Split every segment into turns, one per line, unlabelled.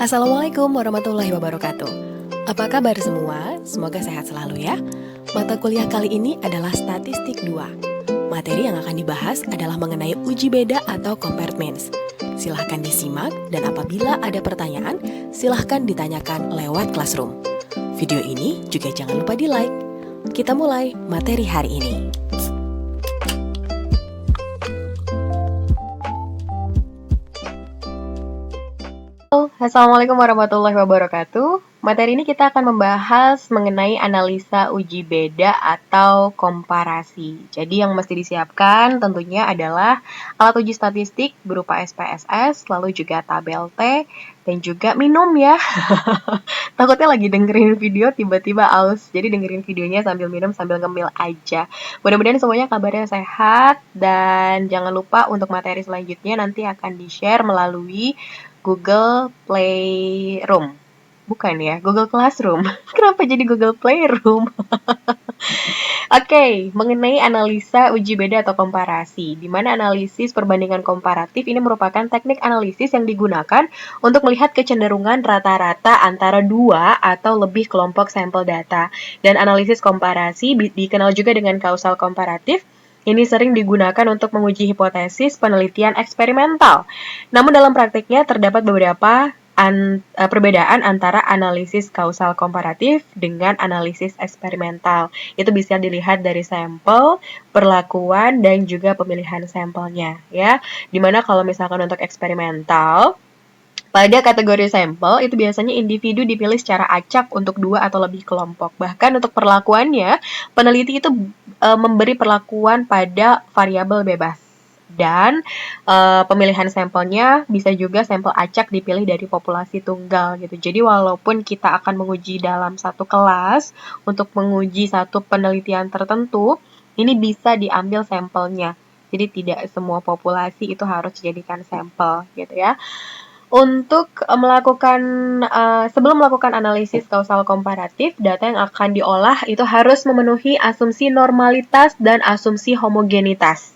Assalamualaikum warahmatullahi wabarakatuh. Apa kabar semua? Semoga sehat selalu ya. Mata kuliah kali ini adalah Statistik 2. Materi yang akan dibahas adalah mengenai uji beda atau compartments. Silahkan disimak dan apabila ada pertanyaan, silahkan ditanyakan lewat Classroom. Video ini juga jangan lupa di-like. Kita mulai materi hari ini. Assalamualaikum warahmatullahi wabarakatuh. Materi ini kita akan membahas mengenai analisa uji beda atau komparasi. Jadi yang mesti disiapkan tentunya adalah alat uji statistik berupa SPSS, lalu juga tabel T, dan juga minum ya. Takutnya lagi dengerin video tiba-tiba aus, jadi dengerin videonya sambil minum sambil ngemil aja. Mudah-mudahan semuanya kabarnya sehat, dan jangan lupa untuk materi selanjutnya nanti akan di-share melalui Google Playroom. Bukan ya, Google Classroom. Kenapa jadi Google Playroom? Oke, mengenai analisa uji beda atau komparasi, di mana analisis perbandingan komparatif ini merupakan teknik analisis yang digunakan untuk melihat kecenderungan rata-rata antara dua atau lebih kelompok sampel data. Dan analisis komparasi dikenal juga dengan kausal komparatif. Ini sering digunakan untuk menguji hipotesis penelitian eksperimental. Namun dalam praktiknya terdapat beberapa perbedaan antara analisis kausal komparatif dengan analisis eksperimental. Itu bisa dilihat dari sampel, perlakuan, dan juga pemilihan sampelnya, ya. Dimana kalau misalkan untuk eksperimental, pada kategori sampel, itu biasanya individu dipilih secara acak untuk dua atau lebih kelompok. Bahkan untuk perlakuannya, peneliti itu memberi perlakuan pada variabel bebas. Dan pemilihan sampelnya bisa juga sampel acak dipilih dari populasi tunggal gitu. Jadi walaupun kita akan menguji dalam satu kelas untuk menguji satu penelitian tertentu, ini bisa diambil sampelnya. Jadi tidak semua populasi itu harus dijadikan sampel gitu ya. Untuk sebelum melakukan analisis kausal komparatif, data yang akan diolah itu harus memenuhi asumsi normalitas dan asumsi homogenitas.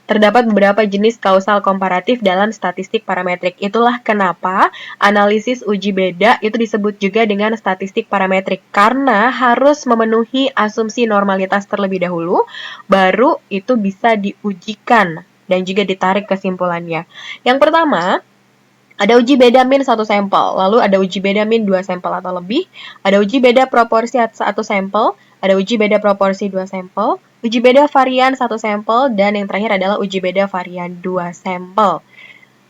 Terdapat beberapa jenis kausal komparatif dalam statistik parametrik. Itulah kenapa analisis uji beda itu disebut juga dengan statistik parametrik, karena harus memenuhi asumsi normalitas terlebih dahulu, baru itu bisa diujikan dan juga ditarik kesimpulannya. Yang pertama, ada uji beda min 1 sampel, lalu ada uji beda min 2 sampel atau lebih, ada uji beda proporsi 1 sampel, ada uji beda proporsi 2 sampel, uji beda varian 1 sampel, dan yang terakhir adalah uji beda varian 2 sampel.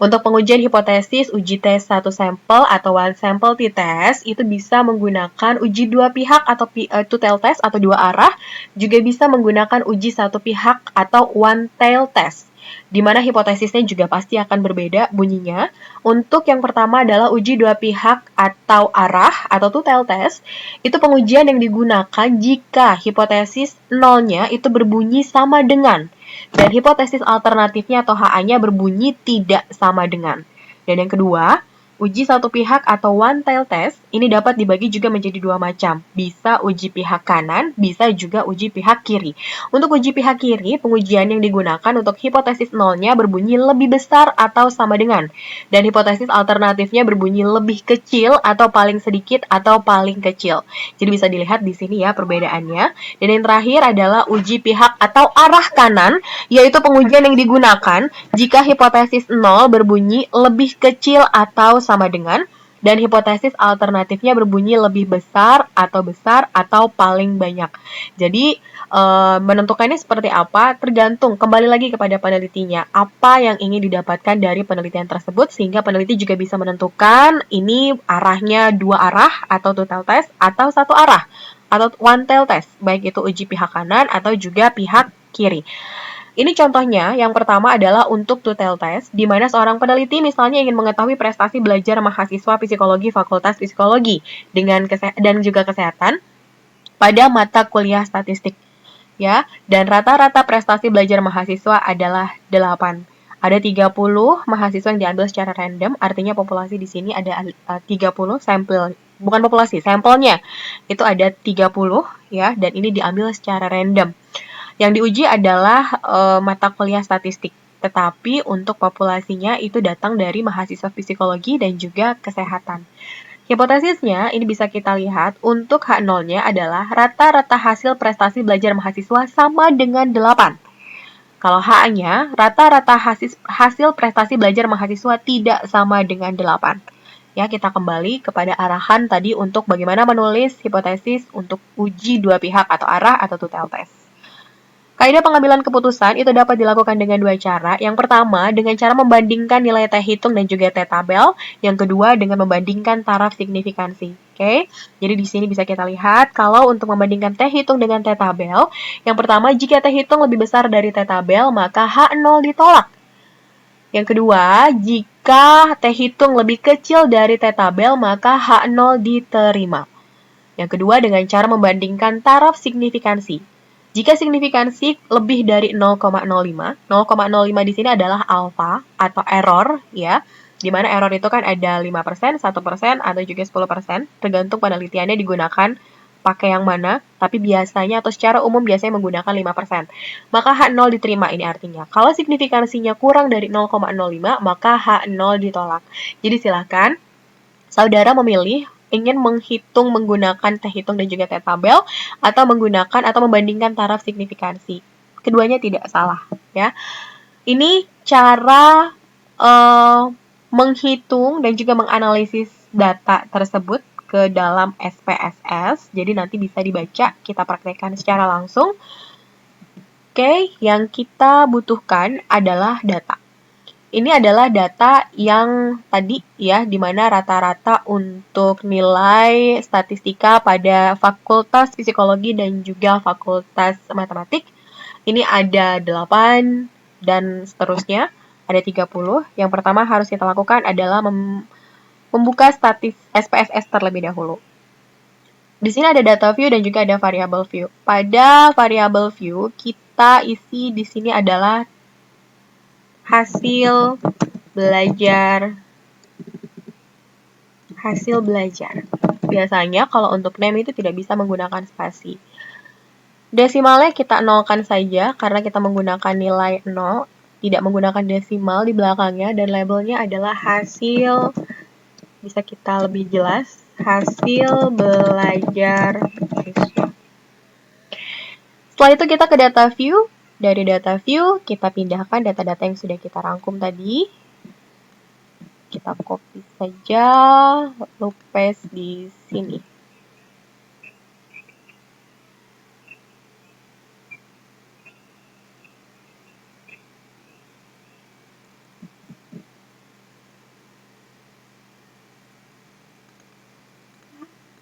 Untuk pengujian hipotesis uji tes 1 sampel atau one sample t-test itu bisa menggunakan uji dua pihak atau two-tail test atau dua arah, juga bisa menggunakan uji satu pihak atau one-tail test, di mana hipotesisnya juga pasti akan berbeda bunyinya. Untuk yang pertama adalah uji dua pihak atau arah atau two-tail test, itu pengujian yang digunakan jika hipotesis nolnya itu berbunyi sama dengan, dan hipotesis alternatifnya atau HA-nya berbunyi tidak sama dengan. Dan yang kedua, uji satu pihak atau one-tail test ini dapat dibagi juga menjadi dua macam. Bisa uji pihak kanan, bisa juga uji pihak kiri. Untuk uji pihak kiri, pengujian yang digunakan untuk hipotesis nolnya berbunyi lebih besar atau sama dengan, dan hipotesis alternatifnya berbunyi lebih kecil atau paling sedikit atau paling kecil. Jadi bisa dilihat di sini ya perbedaannya. Dan yang terakhir adalah uji pihak atau arah kanan, yaitu pengujian yang digunakan jika hipotesis nol berbunyi lebih kecil atau sama dengan, dan hipotesis alternatifnya berbunyi lebih besar atau paling banyak. Jadi menentukannya seperti apa tergantung kembali lagi kepada penelitinya, apa yang ingin didapatkan dari penelitian tersebut, sehingga peneliti juga bisa menentukan ini arahnya dua arah atau two-tail test atau satu arah atau one-tail test, baik itu uji pihak kanan atau juga pihak kiri. Ini contohnya, yang pertama adalah untuk two-tail test, di mana seorang peneliti misalnya ingin mengetahui prestasi belajar mahasiswa psikologi Fakultas Psikologi dan juga kesehatan pada mata kuliah statistik, ya. Dan rata-rata prestasi belajar mahasiswa adalah 8. Ada 30 mahasiswa yang diambil secara random, artinya populasi di sini ada 30 sampel, bukan populasi, sampelnya itu ada 30 ya, dan ini diambil secara random. Yang diuji adalah mata kuliah statistik. Tetapi untuk populasinya itu datang dari mahasiswa psikologi dan juga kesehatan. Hipotesisnya ini bisa kita lihat untuk H0-nya adalah rata-rata hasil prestasi belajar mahasiswa sama dengan 8. Kalau H-nya, rata-rata hasil prestasi belajar mahasiswa tidak sama dengan 8. Ya, kita kembali kepada arahan tadi untuk bagaimana menulis hipotesis untuk uji dua pihak atau arah atau two-tailed test. Kaidah pengambilan keputusan itu dapat dilakukan dengan dua cara. Yang pertama, dengan cara membandingkan nilai T hitung dan juga T tabel. Yang kedua, dengan membandingkan taraf signifikansi. Oke, jadi di sini bisa kita lihat kalau untuk membandingkan T hitung dengan T tabel, yang pertama, jika T hitung lebih besar dari T tabel, maka H0 ditolak. Yang kedua, jika T hitung lebih kecil dari T tabel, maka H0 diterima. Yang kedua, dengan cara membandingkan taraf signifikansi. Jika signifikansi lebih dari 0,05, 0,05 di sini adalah alfa atau error, ya, di mana error itu kan ada 5%, 1%, atau juga 10%, tergantung penelitiannya digunakan pakai yang mana, tapi biasanya atau secara umum biasanya menggunakan 5%. Maka H0 diterima, ini artinya. Kalau signifikansinya kurang dari 0,05, maka H0 ditolak. Jadi silakan saudara memilih ingin menghitung menggunakan T hitung dan juga T tabel atau menggunakan atau membandingkan taraf signifikansi. Keduanya tidak salah, ya. Ini cara menghitung dan juga menganalisis data tersebut ke dalam SPSS. Jadi nanti bisa dibaca, kita praktekkan secara langsung. Oke, yang kita butuhkan adalah data. Ini adalah data yang tadi ya, di mana rata-rata untuk nilai statistika pada Fakultas Psikologi dan juga Fakultas Matematik. Ini ada 8 dan seterusnya, ada 30. Yang pertama harus kita lakukan adalah membuka statis SPSS terlebih dahulu. Di sini ada data view dan juga ada variable view. Pada variable view, kita isi di sini adalah hasil belajar. Biasanya kalau untuk name itu tidak bisa menggunakan spasi. Desimalnya kita nolkan saja karena kita menggunakan nilai 0, tidak menggunakan desimal di belakangnya, dan labelnya adalah hasil, bisa kita lebih jelas, hasil belajar siswa. Setelah itu kita ke data view. Dari data view, kita pindahkan data-data yang sudah kita rangkum tadi. Kita copy saja, lalu paste di sini.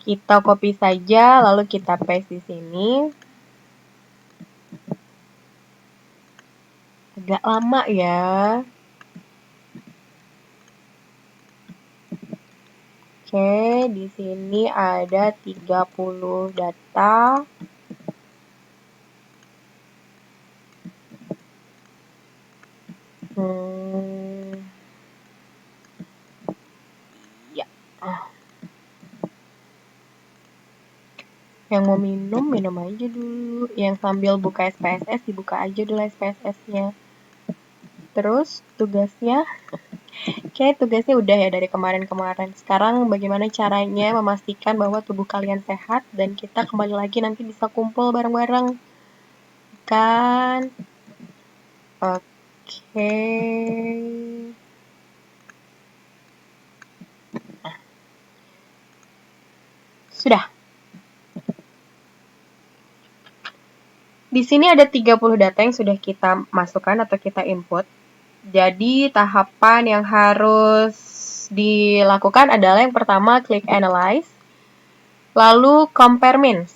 Kita copy saja, lalu kita paste di sini. Agak lama ya. Oke, di sini ada 30 data. Ya. Yang mau minum aja dulu. Yang sambil buka SPSS, dibuka aja dulu SPSS-nya. Terus tugasnya, oke, tugasnya udah ya dari kemarin-kemarin. Sekarang bagaimana caranya memastikan bahwa tubuh kalian sehat dan kita kembali lagi nanti bisa kumpul bareng-bareng. Kan? Oke. Sudah. Di sini ada 30 data yang sudah kita masukkan atau kita input. Jadi tahapan yang harus dilakukan adalah yang pertama klik analyze, lalu compare means.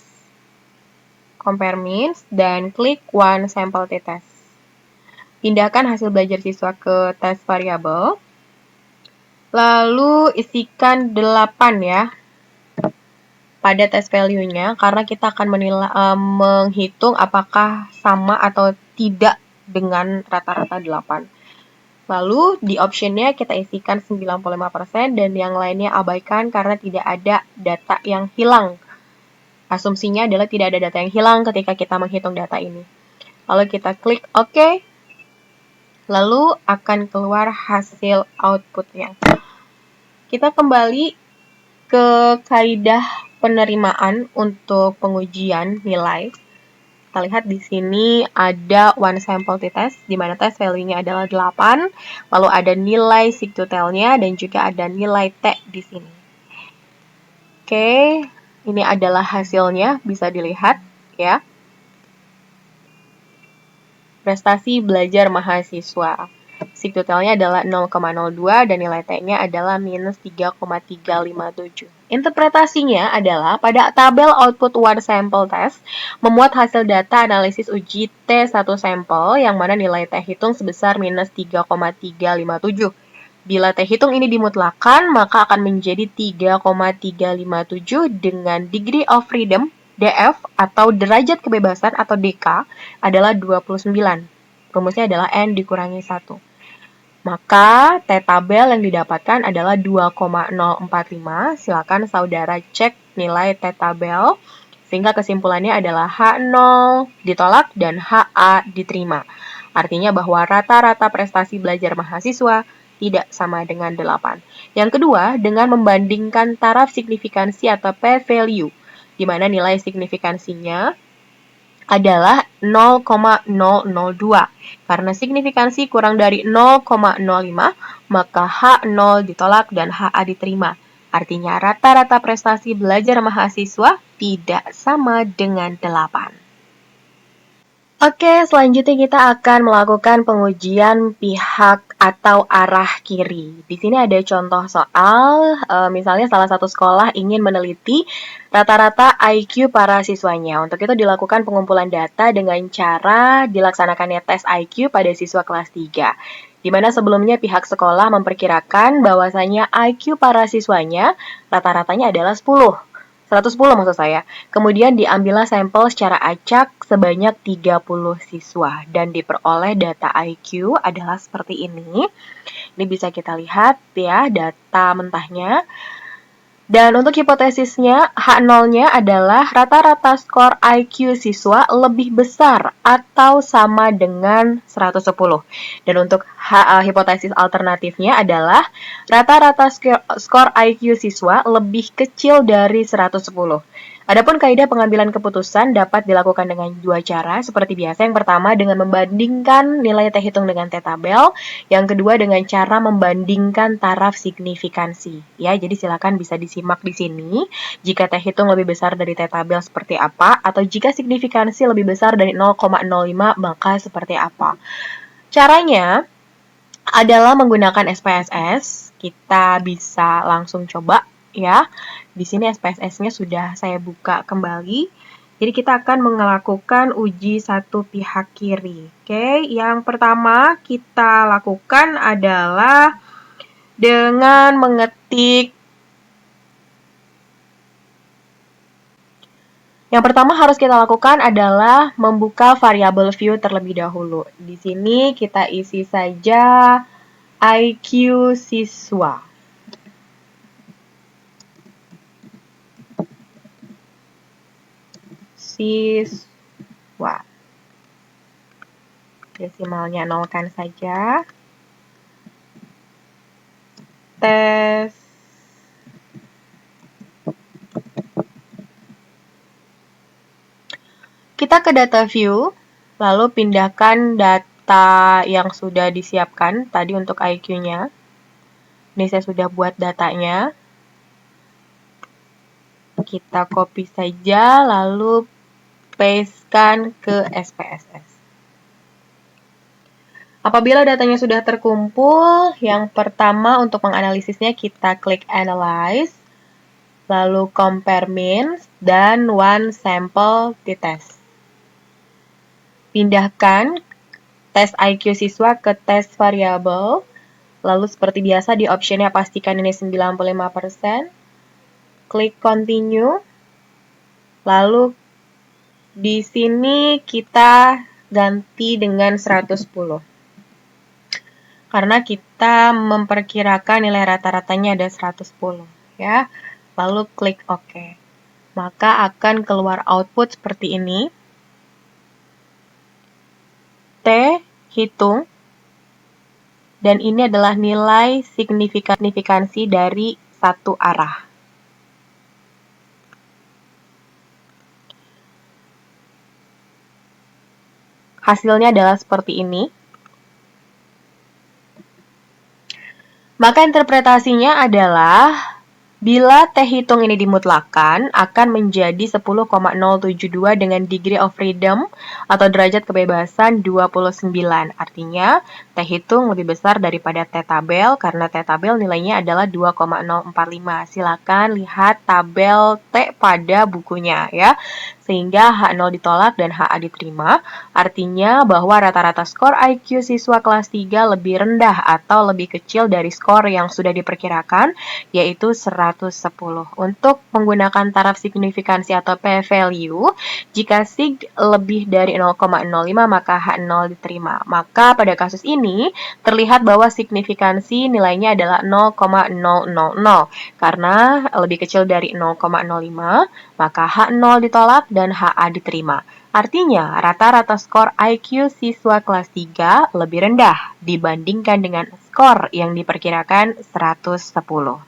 Compare means dan klik one sample t-test. Pindahkan hasil belajar siswa ke test variable. Lalu isikan 8 ya pada test value-nya, karena kita akan menghitung apakah sama atau tidak dengan rata-rata 8. Lalu di option-nya kita isikan 95% dan yang lainnya abaikan karena tidak ada data yang hilang. Asumsinya adalah tidak ada data yang hilang ketika kita menghitung data ini. Lalu kita klik OK. Lalu akan keluar hasil outputnya. Kita kembali ke kaidah penerimaan untuk pengujian nilai. Kita lihat di sini ada one sample t-test, di mana test value-nya adalah 8, lalu ada nilai sigtotalnya dan juga ada nilai T di sini. Oke, ini adalah hasilnya, bisa dilihat ya. Prestasi belajar mahasiswa. Sigtotalnya adalah 0,02 dan nilai T-nya adalah minus 3,357. Interpretasinya adalah pada tabel output one sample test memuat hasil data analisis uji T1 sampel yang mana nilai T hitung sebesar minus 3,357. Bila T hitung ini dimutlakan, maka akan menjadi 3,357 dengan degree of freedom DF atau derajat kebebasan atau DK adalah 29. Rumusnya adalah N dikurangi 1. Maka T tabel yang didapatkan adalah 2,045. Silakan saudara cek nilai T tabel sehingga kesimpulannya adalah H0 ditolak dan HA diterima. Artinya bahwa rata-rata prestasi belajar mahasiswa tidak sama dengan 8. Yang kedua, dengan membandingkan taraf signifikansi atau p-value, di mana nilai signifikansinya adalah 0,002. Karena signifikansi kurang dari 0,05, maka H0 ditolak dan HA diterima. Artinya rata-rata prestasi belajar mahasiswa tidak sama dengan 8. Oke, selanjutnya kita akan melakukan pengujian pihak atau arah kiri. Di sini ada contoh soal, misalnya salah satu sekolah ingin meneliti rata-rata IQ para siswanya. Untuk itu dilakukan pengumpulan data dengan cara dilaksanakannya tes IQ pada siswa kelas 3. Di mana sebelumnya pihak sekolah memperkirakan bahwasanya IQ para siswanya rata-ratanya adalah 10. 110 maksud saya. Kemudian diambillah sampel secara acak sebanyak 30 siswa dan diperoleh data IQ adalah seperti ini. Ini bisa kita lihat ya data mentahnya. Dan untuk hipotesisnya, H0-nya adalah rata-rata skor IQ siswa lebih besar atau sama dengan 110. Dan untuk hipotesis alternatifnya adalah rata-rata skor IQ siswa lebih kecil dari 110. Adapun kaidah pengambilan keputusan dapat dilakukan dengan dua cara, seperti biasa. Yang pertama dengan membandingkan nilai T hitung dengan T tabel, yang kedua dengan cara membandingkan taraf signifikansi. Ya, jadi silakan bisa disimak di sini. Jika T hitung lebih besar dari T tabel seperti apa, atau jika signifikansi lebih besar dari 0,05 maka seperti apa. Caranya adalah menggunakan SPSS. Kita bisa langsung coba ya. Di sini SPSS-nya sudah saya buka kembali. Jadi kita akan melakukan uji satu pihak kiri. Oke, yang pertama kita lakukan adalah dengan mengetik. Yang pertama harus kita lakukan adalah membuka variabel view terlebih dahulu. Di sini kita isi saja IQ siswa. Siswa. Desimalnya nolkan saja. Tes. Kita ke data view, lalu pindahkan data yang sudah disiapkan tadi untuk IQ-nya. Ini saya sudah buat datanya. Kita copy saja, lalu pastekan ke SPSS. Apabila datanya sudah terkumpul, yang pertama untuk menganalisisnya kita klik Analyze, lalu Compare Means, dan One Sample t-test. Pindahkan tes IQ siswa ke tes variabel, lalu seperti biasa di optionnya pastikan ini 95%, klik Continue, lalu di sini kita ganti dengan 110. Karena kita memperkirakan nilai rata-ratanya ada 110 ya. Lalu klik OK. Maka akan keluar output seperti ini. T hitung Dan ini adalah nilai signifikansi dari satu arah. Hasilnya adalah seperti ini. Maka interpretasinya adalah bila T hitung ini dimutlakkan, akan menjadi 10,072 dengan degree of freedom atau derajat kebebasan 29. Artinya, T hitung lebih besar daripada T tabel karena T tabel nilainya adalah 2,045. Silakan lihat tabel T pada bukunya ya. Sehingga H0 ditolak dan HA diterima. Artinya bahwa rata-rata skor IQ siswa kelas 3 lebih rendah atau lebih kecil dari skor yang sudah diperkirakan, yaitu 110. Untuk menggunakan taraf signifikansi atau p-value, jika sig lebih dari 0,05 maka H0 diterima. Maka pada kasus ini terlihat bahwa signifikansi nilainya adalah 0,000. Karena lebih kecil dari 0,05, maka H0 ditolak dan HA diterima. Artinya, rata-rata skor IQ siswa kelas 3 lebih rendah dibandingkan dengan skor yang diperkirakan 110.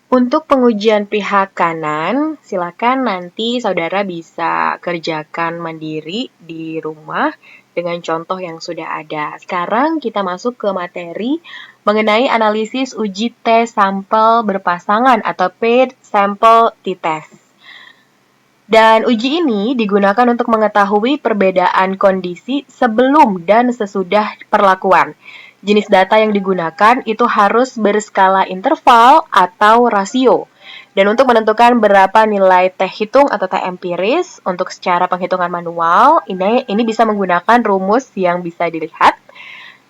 Untuk pengujian pihak kanan, silakan nanti saudara bisa kerjakan mandiri di rumah dengan contoh yang sudah ada. Sekarang kita masuk ke materi mengenai analisis uji tes sampel berpasangan atau paired sample t-test. Dan uji ini digunakan untuk mengetahui perbedaan kondisi sebelum dan sesudah perlakuan. Jenis data yang digunakan itu harus berskala interval atau rasio. Dan untuk menentukan berapa nilai T hitung atau T empiris untuk secara penghitungan manual, ini bisa menggunakan rumus yang bisa dilihat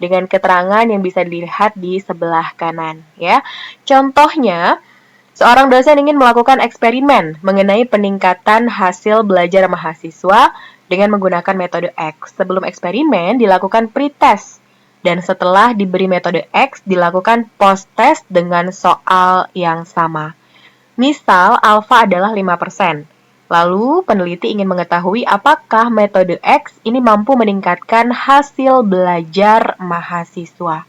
dengan keterangan yang bisa dilihat di sebelah kanan ya. Contohnya, seorang dosen ingin melakukan eksperimen mengenai peningkatan hasil belajar mahasiswa dengan menggunakan metode X. Sebelum eksperimen dilakukan pretest dan setelah diberi metode X dilakukan post-test dengan soal yang sama. Misal alfa adalah 5%. Lalu peneliti ingin mengetahui apakah metode X ini mampu meningkatkan hasil belajar mahasiswa.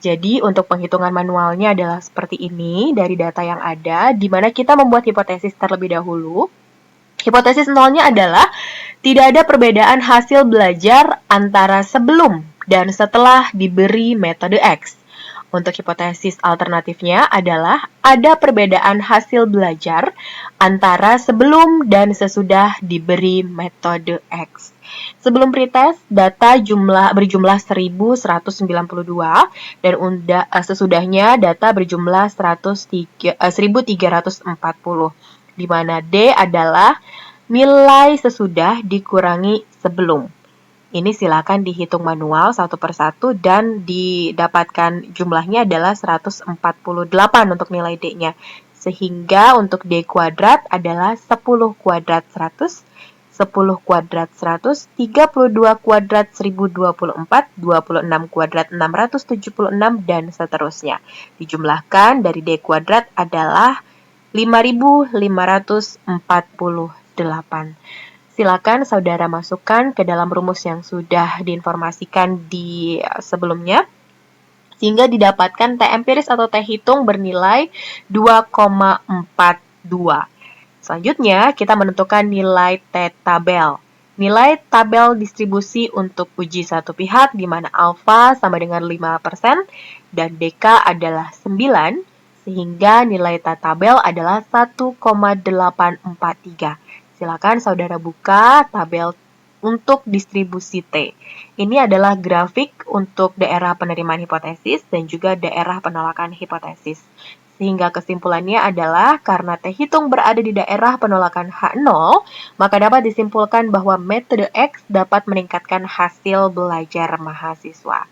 Jadi untuk penghitungan manualnya adalah seperti ini dari data yang ada, di mana kita membuat hipotesis terlebih dahulu. Hipotesis nolnya adalah tidak ada perbedaan hasil belajar antara sebelum dan setelah diberi metode X. Untuk hipotesis alternatifnya adalah ada perbedaan hasil belajar antara sebelum dan sesudah diberi metode X. Sebelum pretest, data berjumlah 1192 dan sesudahnya data berjumlah 1340, di mana D adalah nilai sesudah dikurangi sebelum. Ini silakan dihitung manual satu persatu dan didapatkan jumlahnya adalah 148 untuk nilai D-nya. Sehingga untuk D kuadrat adalah 10 kuadrat 100, 10 kuadrat 100, 32 kuadrat 1024, 26 kuadrat 676, dan seterusnya. Dijumlahkan dari D kuadrat adalah 5548. Silakan saudara masukkan ke dalam rumus yang sudah diinformasikan di sebelumnya, sehingga didapatkan T empiris atau T hitung bernilai 2,42. Selanjutnya, kita menentukan nilai T tabel. Nilai tabel distribusi untuk uji satu pihak, di mana alfa sama dengan 5% dan DK adalah 9, sehingga nilai T tabel adalah 1,843. Silakan saudara buka tabel untuk distribusi T. Ini adalah grafik untuk daerah penerimaan hipotesis dan juga daerah penolakan hipotesis. Sehingga kesimpulannya adalah karena T hitung berada di daerah penolakan H0, maka dapat disimpulkan bahwa metode X dapat meningkatkan hasil belajar mahasiswa.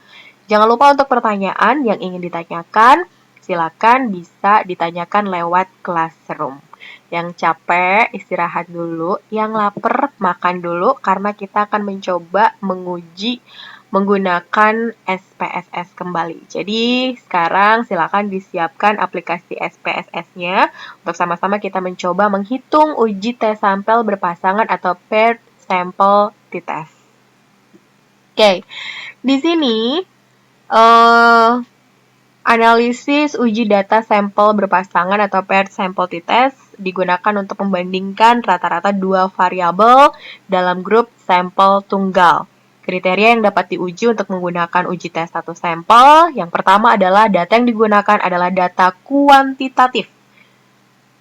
Jangan lupa untuk pertanyaan yang ingin ditanyakan, silakan bisa ditanyakan lewat Classroom. Yang capek, istirahat dulu. Yang lapar, makan dulu. Karena kita akan mencoba menguji menggunakan SPSS kembali. Jadi, sekarang silakan disiapkan aplikasi SPSS-nya. Untuk sama-sama kita mencoba menghitung uji tes sampel berpasangan atau paired sample t-test. Oke, di sini analisis uji data sampel berpasangan atau paired sample t-test digunakan untuk membandingkan rata-rata dua variabel dalam grup sampel tunggal. Kriteria yang dapat diuji untuk menggunakan uji tes satu sampel, yang pertama adalah data yang digunakan adalah data kuantitatif.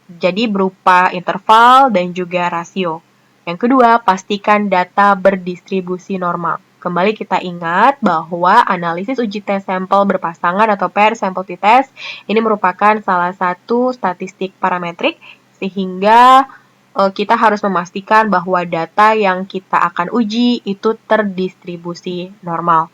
Jadi berupa interval dan juga rasio. Yang kedua, pastikan data berdistribusi normal. Kembali kita ingat bahwa analisis uji tes sampel berpasangan atau paired sample t-test ini merupakan salah satu statistik parametrik sehingga kita harus memastikan bahwa data yang kita akan uji itu terdistribusi normal.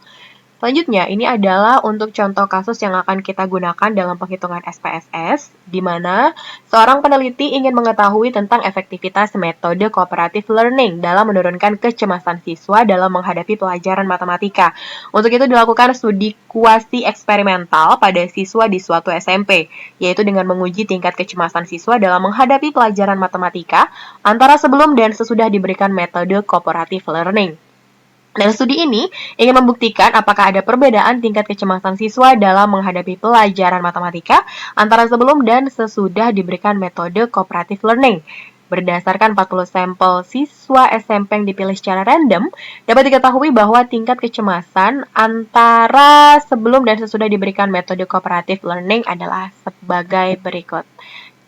Selanjutnya, ini adalah untuk contoh kasus yang akan kita gunakan dalam penghitungan SPSS, di mana seorang peneliti ingin mengetahui tentang efektivitas metode cooperative learning dalam menurunkan kecemasan siswa dalam menghadapi pelajaran matematika. Untuk itu dilakukan studi kuasi eksperimental pada siswa di suatu SMP, yaitu dengan menguji tingkat kecemasan siswa dalam menghadapi pelajaran matematika antara sebelum dan sesudah diberikan metode cooperative learning. Dan studi ini ingin membuktikan apakah ada perbedaan tingkat kecemasan siswa dalam menghadapi pelajaran matematika antara sebelum dan sesudah diberikan metode cooperative learning. Berdasarkan 40 sampel siswa SMP yang dipilih secara random, dapat diketahui bahwa tingkat kecemasan antara sebelum dan sesudah diberikan metode cooperative learning adalah sebagai berikut.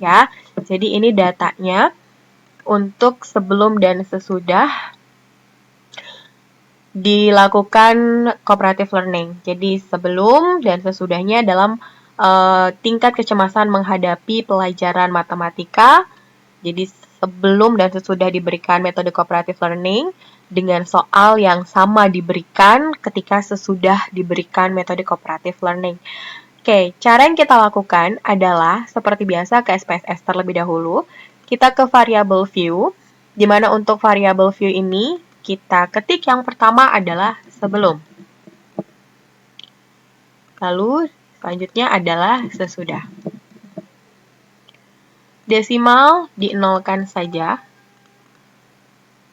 Ya, jadi ini datanya untuk sebelum dan sesudah dilakukan cooperative learning. Jadi sebelum dan sesudahnya dalam tingkat kecemasan menghadapi pelajaran matematika. Jadi sebelum dan sesudah diberikan metode cooperative learning dengan soal yang sama diberikan ketika sesudah diberikan metode cooperative learning. Oke, cara yang kita lakukan adalah seperti biasa ke SPSS terlebih dahulu. Kita ke variable view, di mana untuk variable view ini kita ketik yang pertama adalah sebelum. Lalu selanjutnya adalah sesudah. Desimal dinolkan saja.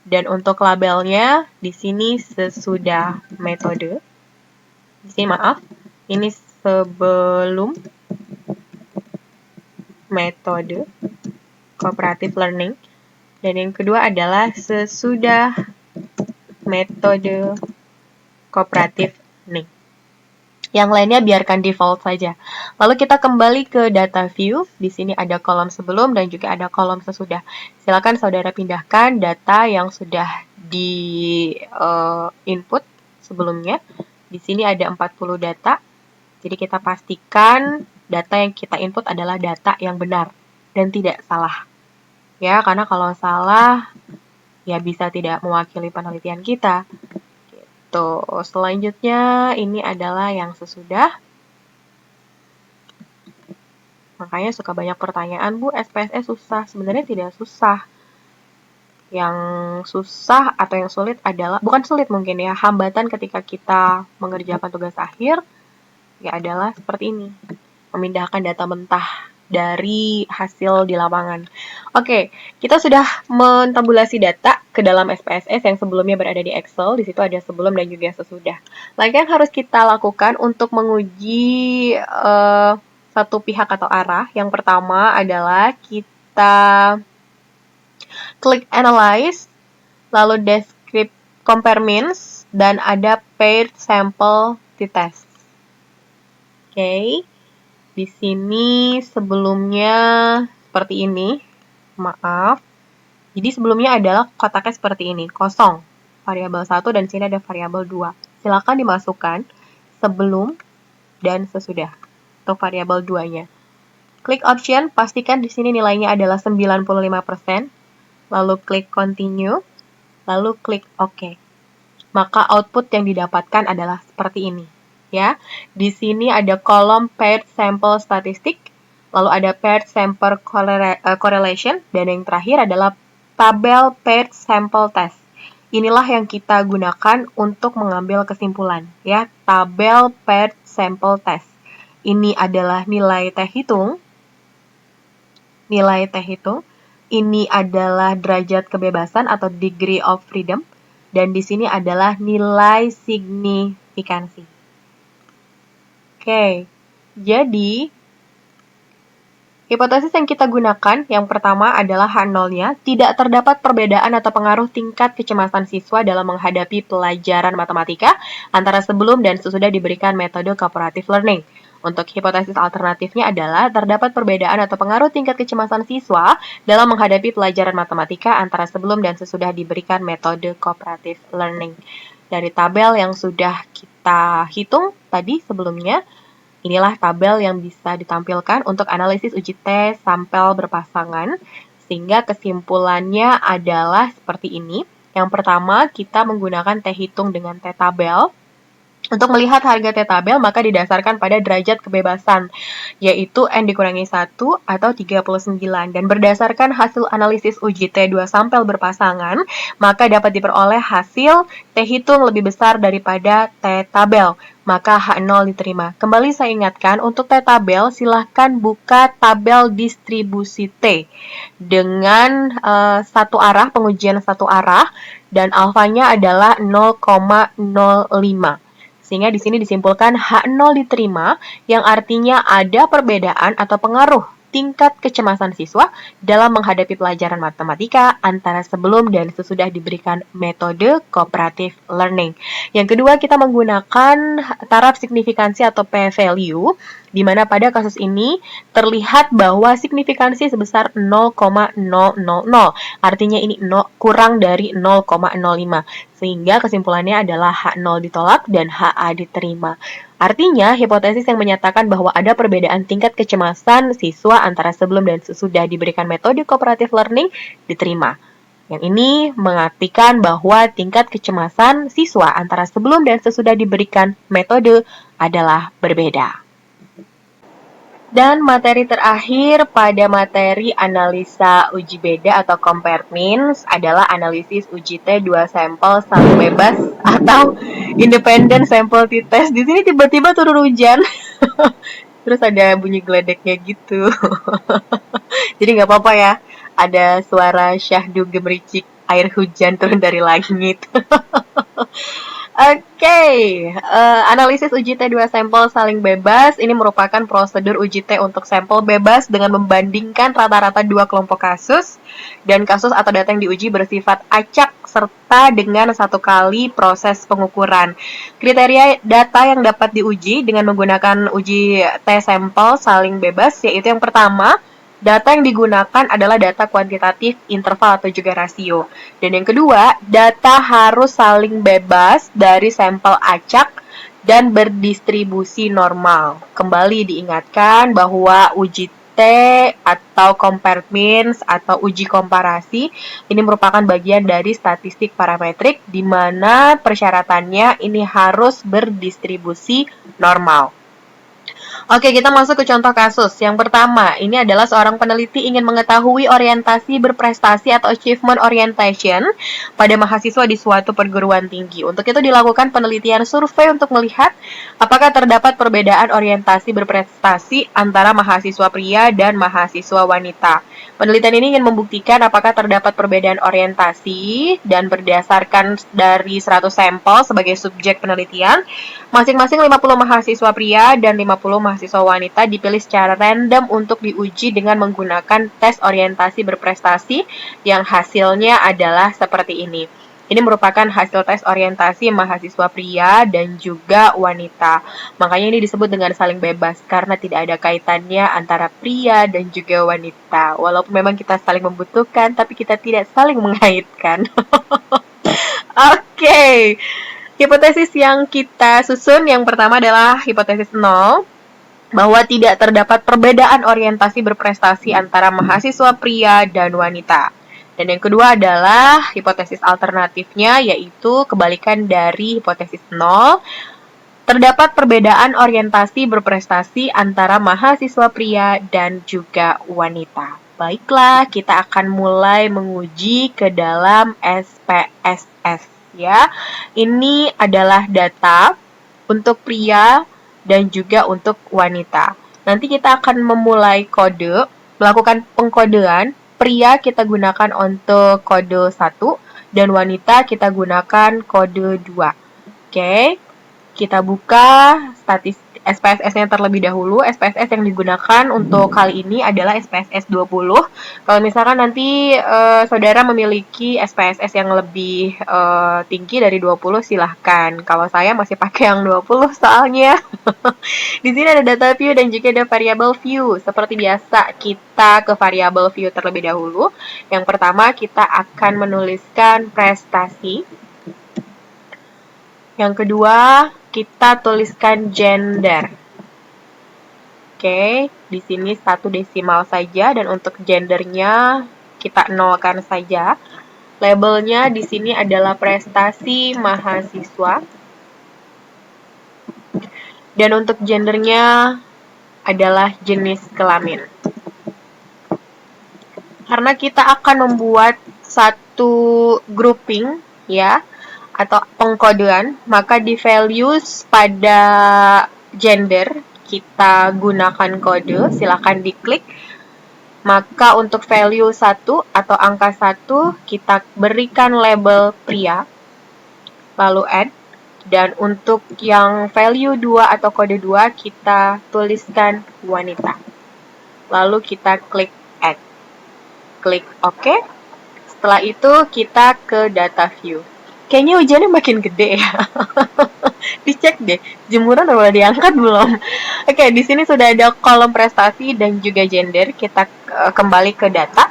Dan untuk labelnya di sini sesudah metode. Di sini maaf, ini sebelum metode cooperative learning. Dan yang kedua adalah sesudah metode cooperative learning. Yang lainnya biarkan default saja. Lalu kita kembali ke data view. Di sini ada kolom sebelum dan juga ada kolom sesudah. Silakan saudara pindahkan data yang sudah di input sebelumnya. Di sini ada 40 data. Jadi kita pastikan data yang kita input adalah data yang benar dan tidak salah. Ya, karena kalau salah ya bisa tidak mewakili penelitian kita. Gitu. Selanjutnya ini adalah yang sesudah. Makanya suka banyak pertanyaan, Bu, SPSS susah. Sebenarnya tidak susah. Yang susah atau yang sulit adalah, bukan sulit mungkin ya, hambatan ketika kita mengerjakan tugas akhir, ya adalah seperti ini. Memindahkan data mentah dari hasil di lapangan. Oke, kita sudah mentabulasi data ke dalam SPSS yang sebelumnya berada di Excel. Di situ ada sebelum dan juga sesudah. Lainnya yang harus kita lakukan untuk menguji satu pihak atau arah. Yang pertama adalah kita klik Analyze, lalu Describe Compare Means, dan ada Paired Sample t-test. Oke. Di sini sebelumnya seperti ini, maaf. Jadi sebelumnya adalah kotaknya seperti ini, kosong. Variabel 1 dan sini ada variabel 2. Silakan dimasukkan sebelum dan sesudah untuk variabel 2-nya. Klik option, pastikan di sini nilainya adalah 95%. Lalu klik continue, lalu klik OK. Maka output yang didapatkan adalah seperti ini. Ya, di sini ada kolom paired sample statistik, lalu ada paired sample correlation, dan yang terakhir adalah tabel paired sample test. Inilah yang kita gunakan untuk mengambil kesimpulan, ya, tabel paired sample test. Ini adalah nilai T hitung. Nilai T hitung. Ini adalah derajat kebebasan atau degree of freedom. Dan di sini adalah nilai signifikansi. Oke, jadi hipotesis yang kita gunakan yang pertama adalah H0-nya, tidak terdapat perbedaan atau pengaruh tingkat kecemasan siswa dalam menghadapi pelajaran matematika antara sebelum dan sesudah diberikan metode cooperative learning. Untuk hipotesis alternatifnya adalah terdapat perbedaan atau pengaruh tingkat kecemasan siswa dalam menghadapi pelajaran matematika antara sebelum dan sesudah diberikan metode cooperative learning. Dari tabel yang sudah kita hitung tadi sebelumnya, inilah tabel yang bisa ditampilkan untuk analisis uji T sampel berpasangan, sehingga kesimpulannya adalah seperti ini. Yang pertama, kita menggunakan T hitung dengan T tabel. Untuk melihat harga T tabel, maka didasarkan pada derajat kebebasan, yaitu N dikurangi 1 atau 39. Dan berdasarkan hasil analisis uji T2 sampel berpasangan, maka dapat diperoleh hasil T hitung lebih besar daripada T tabel. Maka H0 diterima. Kembali saya ingatkan, untuk T tabel, silahkan buka tabel distribusi T dengan satu arah, pengujian satu arah, dan alfanya adalah 0,05. Sehingga di sini disimpulkan H0 diterima, yang artinya ada perbedaan atau pengaruh tingkat kecemasan siswa dalam menghadapi pelajaran matematika antara sebelum dan sesudah diberikan metode cooperative learning. Yang kedua, kita menggunakan taraf signifikansi atau p-value, di mana pada kasus ini terlihat bahwa signifikansi sebesar 0,000. Artinya ini kurang dari 0,05. Sehingga kesimpulannya adalah H0 ditolak dan HA diterima. Artinya, hipotesis yang menyatakan bahwa ada perbedaan tingkat kecemasan siswa antara sebelum dan sesudah diberikan metode cooperative learning diterima. Yang ini mengartikan bahwa tingkat kecemasan siswa antara sebelum dan sesudah diberikan metode adalah berbeda. Dan materi terakhir pada materi analisa uji beda atau compare means adalah analisis uji T 2 sampel saling bebas atau independent sample t-test. Di sini tiba-tiba turun hujan. Terus ada bunyi geledeknya gitu. Jadi nggak apa-apa ya. Ada suara syahdu gemericik air hujan turun dari langit. Oke, analisis uji T 2 sampel saling bebas. Ini merupakan prosedur uji T untuk sampel bebas dengan membandingkan rata-rata dua kelompok kasus. Dan kasus atau data yang diuji bersifat acak serta dengan satu kali proses pengukuran. Kriteria data yang dapat diuji dengan menggunakan uji T sampel saling bebas, yaitu yang pertama, data yang digunakan adalah data kuantitatif, interval, atau juga rasio. Dan yang kedua, data harus saling bebas dari sampel acak dan berdistribusi normal. Kembali diingatkan bahwa uji T atau compare means atau uji komparasi ini merupakan bagian dari statistik parametrik di mana persyaratannya ini harus berdistribusi normal. Oke, kita masuk ke contoh kasus. Yang pertama, ini adalah seorang peneliti ingin mengetahui orientasi berprestasi atau achievement orientation pada mahasiswa di suatu perguruan tinggi. Untuk itu dilakukan penelitian survei untuk melihat apakah terdapat perbedaan orientasi berprestasi antara mahasiswa pria dan mahasiswa wanita. Penelitian ini ingin membuktikan apakah terdapat perbedaan orientasi dan berdasarkan dari 100 sampel sebagai subjek penelitian, masing-masing 50 mahasiswa pria dan 50 mahasiswa wanita dipilih secara random untuk diuji dengan menggunakan tes orientasi berprestasi yang hasilnya adalah seperti ini. Ini merupakan hasil tes orientasi mahasiswa pria dan juga wanita. Makanya ini disebut dengan saling bebas karena tidak ada kaitannya antara pria dan juga wanita. Walaupun memang kita saling membutuhkan, tapi kita tidak saling mengaitkan. Oke. Hipotesis yang kita susun yang pertama adalah hipotesis 0, bahwa tidak terdapat perbedaan orientasi berprestasi antara mahasiswa pria dan wanita. Dan yang kedua adalah hipotesis alternatifnya, yaitu kebalikan dari hipotesis 0. Terdapat perbedaan orientasi berprestasi antara mahasiswa pria dan juga wanita. Baiklah, kita akan mulai menguji ke dalam SPSS ya. Ini adalah data untuk pria dan juga untuk wanita. Nanti kita akan memulai melakukan pengkodean. Pria kita gunakan untuk kode 1 dan wanita kita gunakan kode 2. Oke, kita buka statistik SPSS-nya terlebih dahulu. SPSS yang digunakan untuk kali ini adalah SPSS 20. Kalau misalkan nanti saudara memiliki SPSS yang lebih tinggi dari 20, silahkan. Kalau saya masih pakai yang 20 soalnya. Di sini ada data view dan juga ada variable view. Seperti biasa, kita ke variable view terlebih dahulu. Yang pertama, kita akan menuliskan prestasi. Yang kedua, kita tuliskan gender. Oke, di sini 1 desimal saja dan untuk gendernya kita nolkan saja. Labelnya di sini adalah prestasi mahasiswa. Dan untuk gendernya adalah jenis kelamin. Karena kita akan membuat satu grouping ya, atau pengkodean, maka di values pada gender kita gunakan kode, silakan diklik. Maka untuk value 1 atau angka 1 kita berikan label pria, lalu add. Dan untuk yang value 2 atau kode 2 kita tuliskan wanita. Lalu kita klik add. Klik OK. Setelah itu kita ke data view. Kayaknya hujannya makin gede ya. Dicek deh, jemuran udah diangkat belum? Oke, di sini sudah ada kolom prestasi dan juga gender. Kita kembali ke data.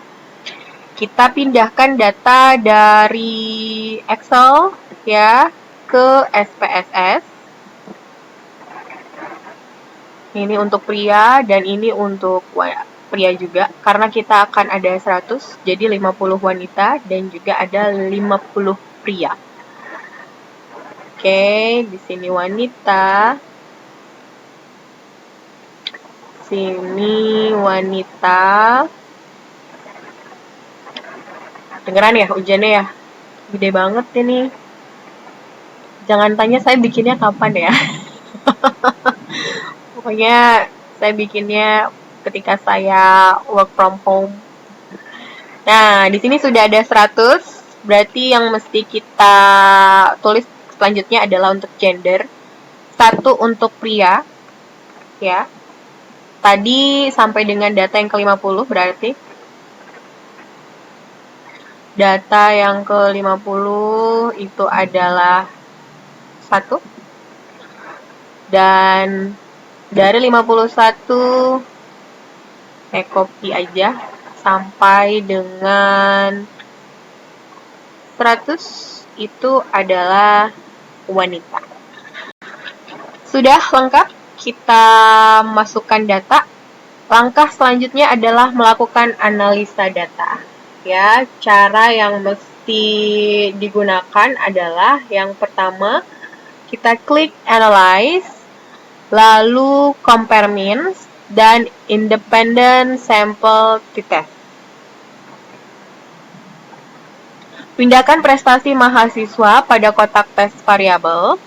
Kita pindahkan data dari Excel ya ke SPSS. Ini untuk pria dan ini untuk pria juga. Karena kita akan ada 100, jadi 50 wanita dan juga ada 50 pria. Oke, di sini wanita. Sini wanita. Dengeran ya hujannya ya? Gede banget ini. Jangan tanya saya bikinnya kapan ya. Pokoknya saya bikinnya ketika saya work from home. Nah, di sini sudah ada 100. Berarti yang mesti kita tulis selanjutnya adalah untuk gender. 1 untuk pria. Ya. Tadi sampai dengan data yang ke-50 berarti. Data yang ke-50 itu adalah 1. Dan dari 51 saya copy aja sampai dengan 100 itu adalah wanita. Sudah lengkap, kita masukkan data. Langkah selanjutnya adalah melakukan analisa data. Ya, cara yang mesti digunakan adalah yang pertama kita klik analyze, lalu compare means dan independent sample to test. Pindahkan prestasi mahasiswa pada kotak tes variabel.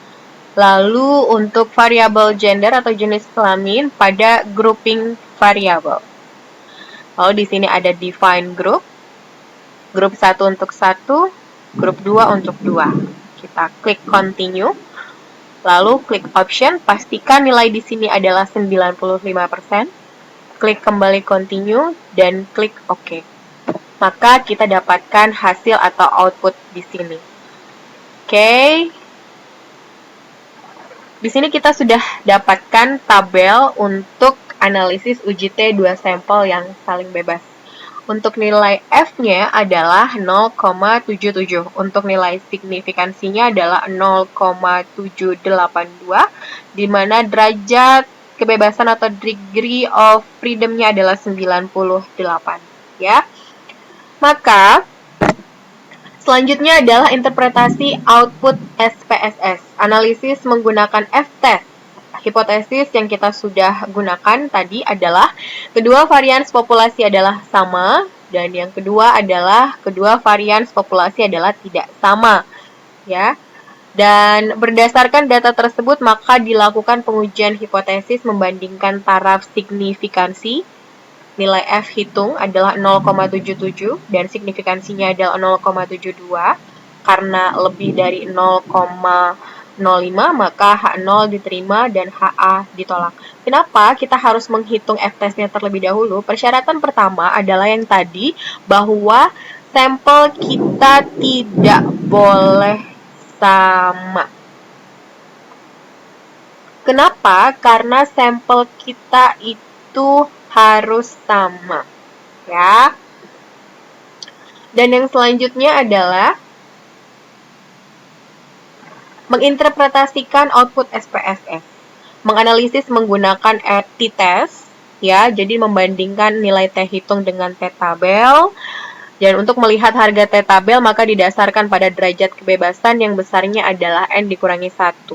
Lalu untuk variabel gender atau jenis kelamin pada grouping variabel. Lalu di sini ada define group. Grup 1 untuk 1, grup 2 untuk 2. Kita klik continue. Lalu klik option, pastikan nilai di sini adalah 95%. Klik kembali continue dan klik OK. Maka kita dapatkan hasil atau output di sini. Oke. Di sini kita sudah dapatkan tabel untuk analisis UJT 2 sampel yang saling bebas. Untuk nilai F-nya adalah 0,77. Untuk nilai signifikansinya adalah 0,782, di mana derajat kebebasan atau degree of freedom-nya adalah 98. Ya. Maka selanjutnya adalah interpretasi output SPSS. Analisis menggunakan F-test. Hipotesis yang kita sudah gunakan tadi adalah kedua varian populasi adalah sama, dan yang kedua adalah kedua varian populasi adalah tidak sama. Ya. Dan berdasarkan data tersebut maka dilakukan pengujian hipotesis membandingkan taraf signifikansi. Nilai F hitung adalah 0,77 dan signifikansinya adalah 0,72. Karena lebih dari 0,05 maka H0 diterima dan HA ditolak. Kenapa kita harus menghitung F-testnya terlebih dahulu? Persyaratan pertama adalah yang tadi, bahwa sampel kita tidak boleh sama. Kenapa? Karena sampel kita itu harus sama, ya. Dan yang selanjutnya adalah menginterpretasikan output SPSS. Menganalisis menggunakan t-test, ya. Jadi membandingkan nilai T hitung dengan T-tabel. Dan untuk melihat harga T-tabel, maka didasarkan pada derajat kebebasan yang besarnya adalah N dikurangi 1.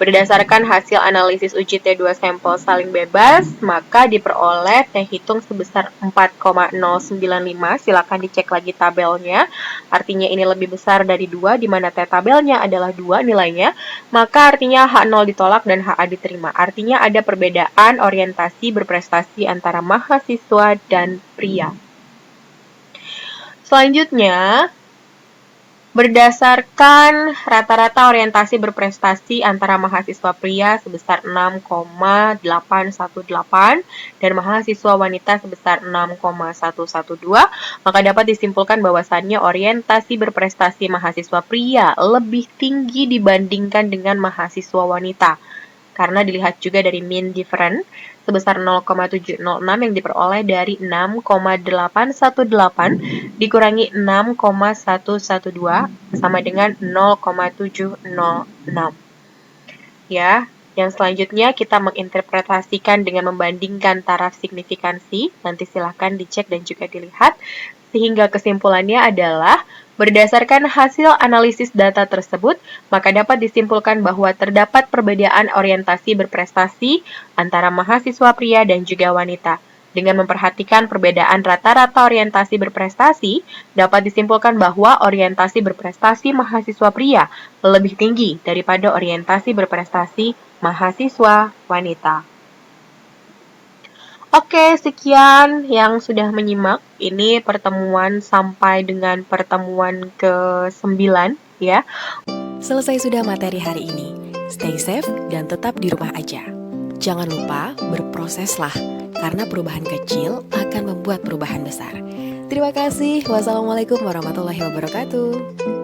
Berdasarkan hasil analisis uji T2 sampel saling bebas, maka diperoleh T hitung sebesar 4,095. Silakan dicek lagi tabelnya. Artinya ini lebih besar dari 2, di mana T-tabelnya adalah 2 nilainya. Maka artinya H0 ditolak dan HA diterima. Artinya ada perbedaan orientasi berprestasi antara mahasiswa dan pria. Selanjutnya, berdasarkan rata-rata orientasi berprestasi antara mahasiswa pria sebesar 6,818 dan mahasiswa wanita sebesar 6,112, maka dapat disimpulkan bahwasannya orientasi berprestasi mahasiswa pria lebih tinggi dibandingkan dengan mahasiswa wanita. Karena dilihat juga dari mean difference sebesar 0,706 yang diperoleh dari 6,818 dikurangi 6,112 sama dengan 0,706. Ya, yang selanjutnya kita menginterpretasikan dengan membandingkan taraf signifikansi. Nanti silahkan dicek dan juga dilihat. Sehingga kesimpulannya adalah, berdasarkan hasil analisis data tersebut, maka dapat disimpulkan bahwa terdapat perbedaan orientasi berprestasi antara mahasiswa pria dan juga wanita. Dengan memperhatikan perbedaan rata-rata orientasi berprestasi, dapat disimpulkan bahwa orientasi berprestasi mahasiswa pria lebih tinggi daripada orientasi berprestasi mahasiswa wanita. Oke, sekian yang sudah menyimak. Ini pertemuan sampai dengan pertemuan ke-9, ya.
Selesai sudah materi hari ini. Stay safe dan tetap di rumah aja. Jangan lupa berproseslah, karena perubahan kecil akan membuat perubahan besar. Terima kasih. Wassalamualaikum warahmatullahi wabarakatuh.